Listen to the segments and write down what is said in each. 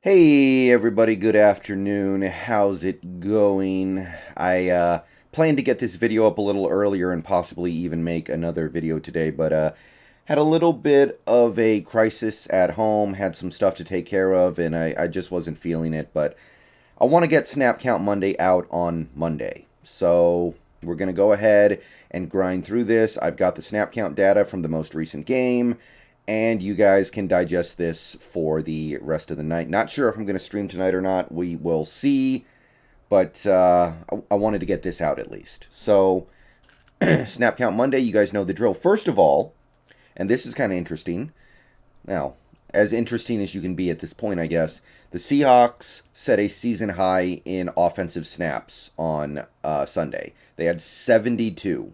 Hey everybody, good afternoon. How's it going? I planned to get this video up a little earlier and possibly even make another video today, but had a little bit of a crisis at home, had some stuff to take care of, and I just wasn't feeling it. But I want to get Snap Count Monday out on Monday. So we're going to go ahead and grind through this. I've got the Snap Count data from the most recent game, and you guys can digest this for the rest of the night. Not sure if I'm going to stream tonight or not. We will see, but I wanted to get this out at least. So, Snap Count Monday, you guys know the drill. First of all, and this is kind of interesting. Now, as interesting as you can be at this point, I guess, the Seahawks set a season high in offensive snaps on Sunday. They had 72.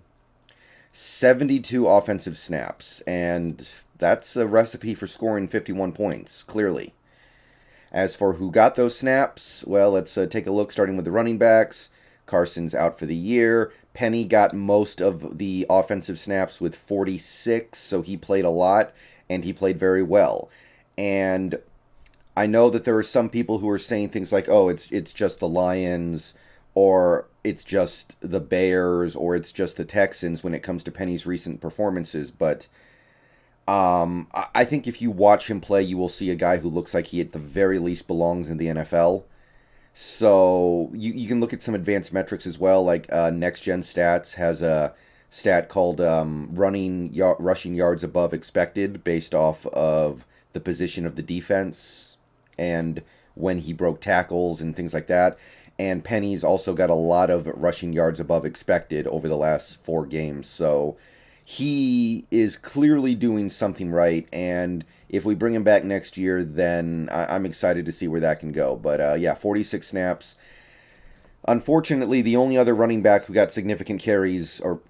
72 offensive snaps, and that's a recipe for scoring 51 points, clearly. As for who got those snaps, well, let's take a look, starting with the running backs. Carson's out for the year. Penny got most of the offensive snaps with 46, so he played a lot, and he played very well. And I know that there are some people who are saying things like, oh, it's just the Lions, or it's just the Bears, or it's just the Texans when it comes to Penny's recent performances, but I think if you watch him play, you will see a guy who looks like he at the very least belongs in the NFL. So you can look at some advanced metrics as well, like Next Gen Stats has a stat called rushing yards above expected based off of the position of the defense and when he broke tackles and things like that. And Penny's also got a lot of rushing yards above expected over the last 4 games. So he is clearly doing something right, and if we bring him back next year, then I'm excited to see where that can go. But yeah, 46 snaps. Unfortunately, the only other running back who got significant carries or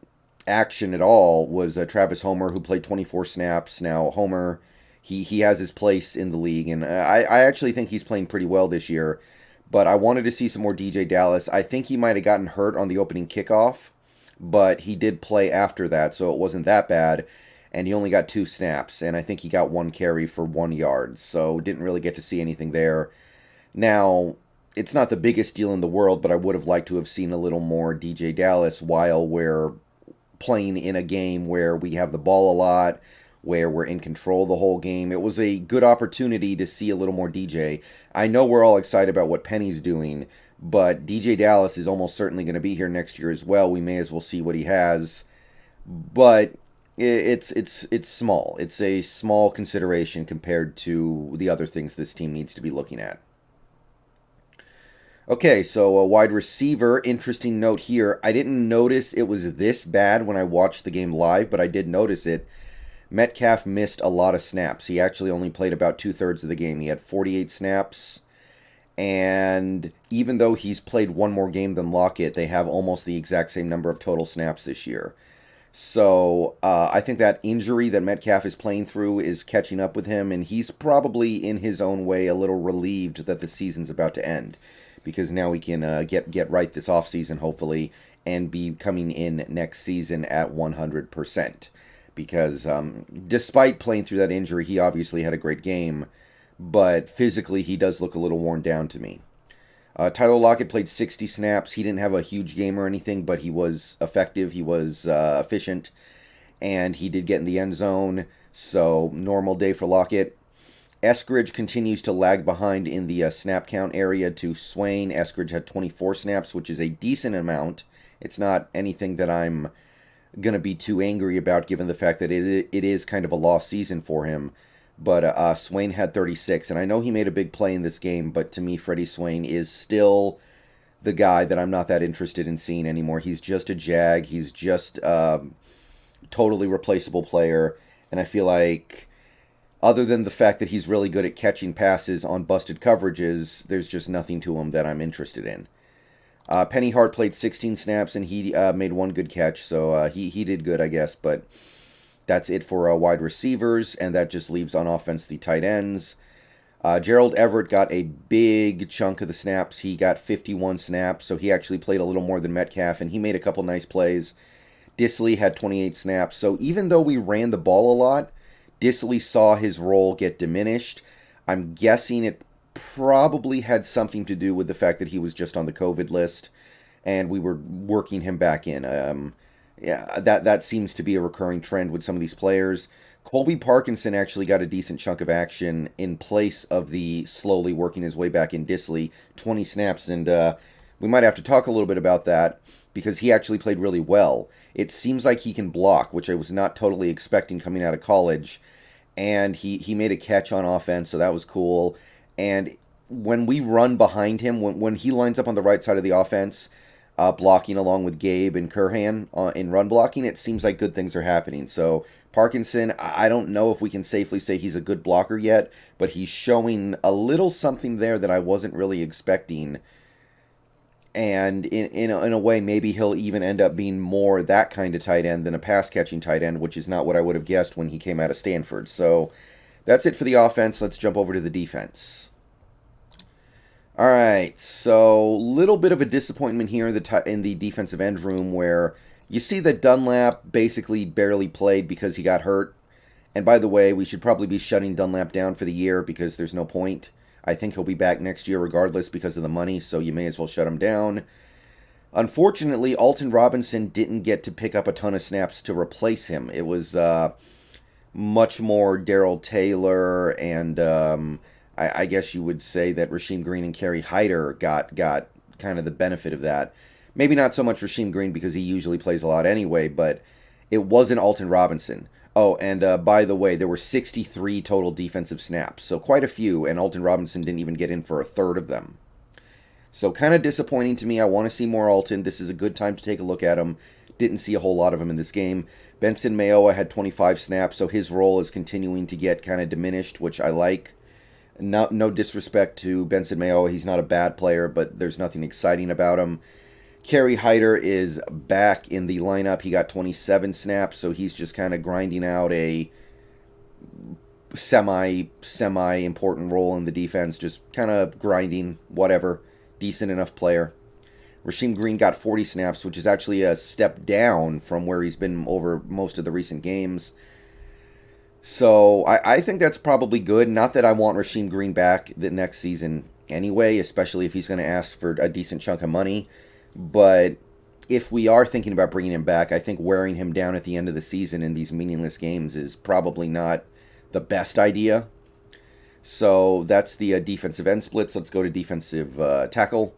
action at all was Travis Homer, who played 24 snaps. Now, Homer, he has his place in the league, and I actually think he's playing pretty well this year. But I wanted to see some more DJ Dallas. I think he might have gotten hurt on the opening kickoff, but he did play after that, so it wasn't that bad. And he only got 2 snaps, and I think he got 1 carry for 1 yard, so didn't really get to see anything there. Now, it's not the biggest deal in the world, but I would have liked to have seen a little more DJ Dallas while we're playing in a game where we have the ball a lot, where we're in control the whole game. It was a good opportunity to see a little more DJ. I know we're all excited about what Penny's doing, but DJ Dallas is almost certainly going to be here next year as well. We may as well see what he has. But it's small. It's a small consideration compared to the other things this team needs to be looking at. Okay, so a wide receiver, interesting note here. I didn't notice it was this bad when I watched the game live, but I did notice it. Metcalf missed a lot of snaps. He actually only played about 2/3 of the game. He had 48 snaps. And even though he's played one more game than Lockett, they have almost the exact same number of total snaps this year. So I think that injury that Metcalf is playing through is catching up with him, and he's probably in his own way a little relieved that the season's about to end, because now he can get right this offseason, hopefully, and be coming in next season at 100%. Because despite playing through that injury, he obviously had a great game, but physically he does look a little worn down to me. Tyler Lockett played 60 snaps. He didn't have a huge game or anything, but he was effective. He was efficient, and he did get in the end zone, so normal day for Lockett. Eskridge continues to lag behind in the snap count area to Swain. Eskridge had 24 snaps, which is a decent amount. It's not anything that I'm going to be too angry about, given the fact that it is kind of a lost season for him. But Swain had 36, and I know he made a big play in this game, but to me, Freddie Swain is still the guy that I'm not that interested in seeing anymore. He's just a jag. He's just a totally replaceable player, and I feel like other than the fact that he's really good at catching passes on busted coverages, there's just nothing to him that I'm interested in. Penny Hart played 16 snaps, and he made 1 good catch, so he did good, I guess, but that's it for wide receivers, and that just leaves on offense the tight ends. Gerald Everett got a big chunk of the snaps. He got 51 snaps, so he actually played a little more than Metcalf, and he made a couple nice plays. Disley had 28 snaps, so even though we ran the ball a lot, Disley saw his role get diminished. I'm guessing it probably had something to do with the fact that he was just on the COVID list, and we were working him back in. Yeah, that seems to be a recurring trend with some of these players. Colby Parkinson actually got a decent chunk of action in place of the slowly working his way back in Disley, 20 snaps, and we might have to talk a little bit about that because he actually played really well. It seems like he can block, which I was not totally expecting coming out of college, and he made a catch on offense, so that was cool. And when we run behind him, when he lines up on the right side of the offense, blocking along with Gabe and Kurhan in run blocking, it seems like good things are happening. So Parkinson, I don't know if we can safely say he's a good blocker yet, but he's showing a little something there that I wasn't really expecting. And in a way, maybe he'll even end up being more that kind of tight end than a pass catching tight end, which is not what I would have guessed when he came out of Stanford. So that's it for the offense. Let's jump over to the defense. All right, so little bit of a disappointment here in the defensive end room where you see that Dunlap basically barely played because he got hurt. And by the way, we should probably be shutting Dunlap down for the year because there's no point. I think he'll be back next year regardless because of the money, so you may as well shut him down. Unfortunately, Alton Robinson didn't get to pick up a ton of snaps to replace him. It was much more Darrell Taylor, and I guess you would say that Rasheem Green and Kerry Hyder got kind of the benefit of that. Maybe not so much Rasheem Green because he usually plays a lot anyway, but it wasn't Alton Robinson. Oh, and by the way, there were 63 total defensive snaps, so quite a few, and Alton Robinson didn't even get in for a third of them. So kind of disappointing to me. I want to see more Alton. This is a good time to take a look at him. Didn't see a whole lot of him in this game. Benson Mayowa had 25 snaps, so his role is continuing to get kind of diminished, which I like. No disrespect to Benson Mayowa. He's not a bad player, but there's nothing exciting about him. Kerry Hyder is back in the lineup. He got 27 snaps, so he's just kind of grinding out a semi-important role in the defense, just kind of grinding, whatever. Decent enough player. Rasheem Green got 40 snaps, which is actually a step down from where he's been over most of the recent games. So I think that's probably good. Not that I want Rasheem Green back the next season anyway, especially if he's going to ask for a decent chunk of money. But if we are thinking about bringing him back, I think wearing him down at the end of the season in these meaningless games is probably not the best idea. So that's the defensive end splits. Let's go to defensive tackle.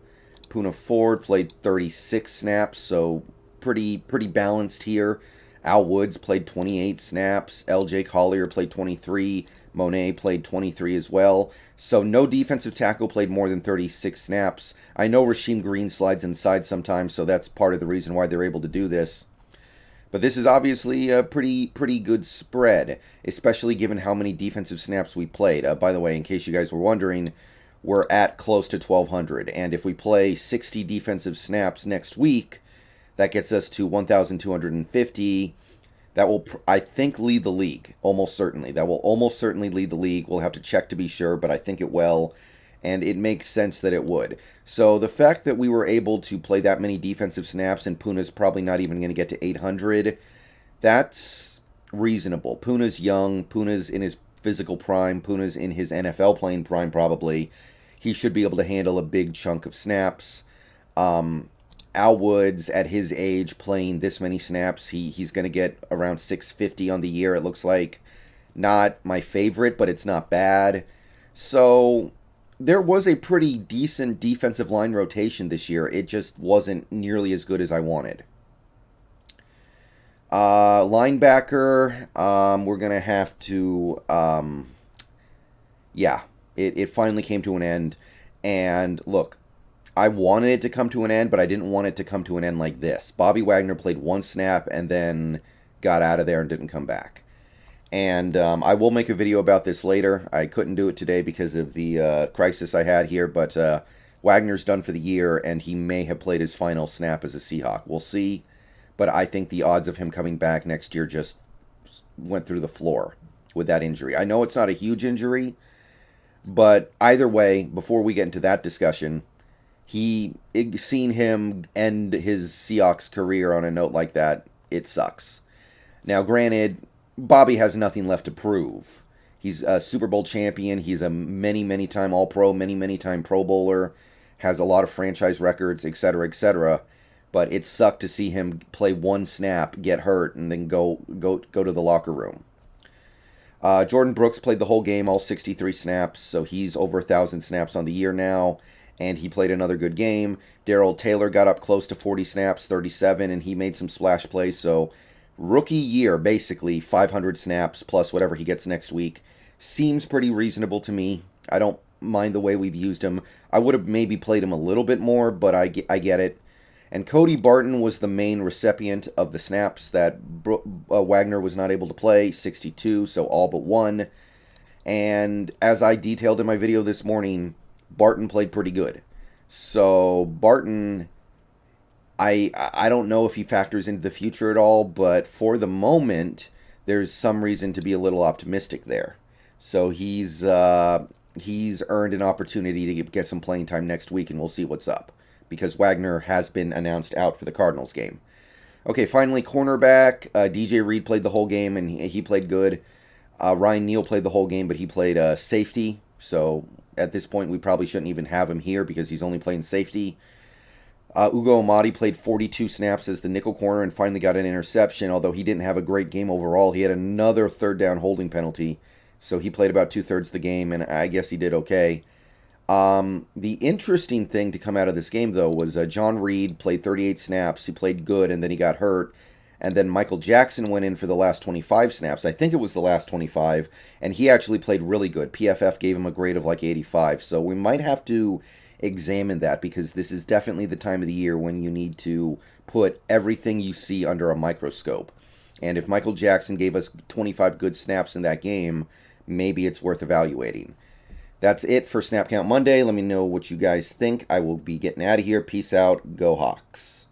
Poona Ford played 36 snaps, so pretty balanced here. Al Woods played 28 snaps. L.J. Collier played 23. Monet played 23 as well. So no defensive tackle played more than 36 snaps. I know Rasheem Green slides inside sometimes, so that's part of the reason why they're able to do this. But this is obviously a pretty good spread, especially given how many defensive snaps we played. By the way, in case you guys were wondering, we're at close to 1,200. And if we play 60 defensive snaps next week, that gets us to 1,250. That will, I think, lead the league, almost certainly. That will almost certainly lead the league. We'll have to check to be sure, but I think it will, and it makes sense that it would. So the fact that we were able to play that many defensive snaps, and Poona's probably not even going to get to 800, that's reasonable. Poona's young. Poona's in his physical prime. Poona's in his NFL playing prime, probably. He should be able to handle a big chunk of snaps. Al Woods, at his age, playing this many snaps, he's going to get around 650 on the year, it looks like. Not my favorite, but it's not bad. So there was a pretty decent defensive line rotation this year. It just wasn't nearly as good as I wanted. Linebacker, we're going to have to... it finally came to an end. And look, I wanted it to come to an end, but I didn't want it to come to an end like this. Bobby Wagner played one snap and then got out of there and didn't come back. And I will make a video about this later. I couldn't do it today because of the crisis I had here, but Wagner's done for the year, and he may have played his final snap as a Seahawk. We'll see, but I think the odds of him coming back next year just went through the floor with that injury. I know it's not a huge injury, but either way, before we get into that discussion, seeing him end his Seahawks career on a note like that, it sucks. Now, granted, Bobby has nothing left to prove. He's a Super Bowl champion. He's a many time All-Pro, many time Pro Bowler. Has a lot of franchise records, etc., etc. But it sucked to see him play one snap, get hurt, and then go to the locker room. Jordan Brooks played the whole game, all 63 snaps, so he's over 1,000 snaps on the year now, and he played another good game. Darrell Taylor got up close to 40 snaps, 37, and he made some splash plays, so rookie year, basically, 500 snaps plus whatever he gets next week. Seems pretty reasonable to me. I don't mind the way we've used him. I would have maybe played him a little bit more, but I get it. And Cody Barton was the main recipient of the snaps that Wagner was not able to play, 62, so all but one. And as I detailed in my video this morning, Barton played pretty good. So Barton, I don't know if he factors into the future at all, but for the moment, there's some reason to be a little optimistic there. So he's earned an opportunity to get some playing time next week, and we'll see what's up, because Wagner has been announced out for the Cardinals game. Okay, finally, cornerback. DJ Reed played the whole game, and he played good. Ryan Neal played the whole game, but he played safety. So at this point, we probably shouldn't even have him here because he's only playing safety. Ugo Amadi played 42 snaps as the nickel corner and finally got an interception, although he didn't have a great game overall. He had another third down holding penalty, so he played about 2/3 of the game, and I guess he did okay. The interesting thing to come out of this game, though, was John Reed played 38 snaps. He played good, and then he got hurt. And then Michael Jackson went in for the last 25 snaps. I think it was the last 25, and he actually played really good. PFF gave him a grade of like 85, so we might have to examine that, because this is definitely the time of the year when you need to put everything you see under a microscope. And if Michael Jackson gave us 25 good snaps in that game, maybe it's worth evaluating. That's it for Snap Count Monday. Let me know what you guys think. I will be getting out of here. Peace out. Go Hawks.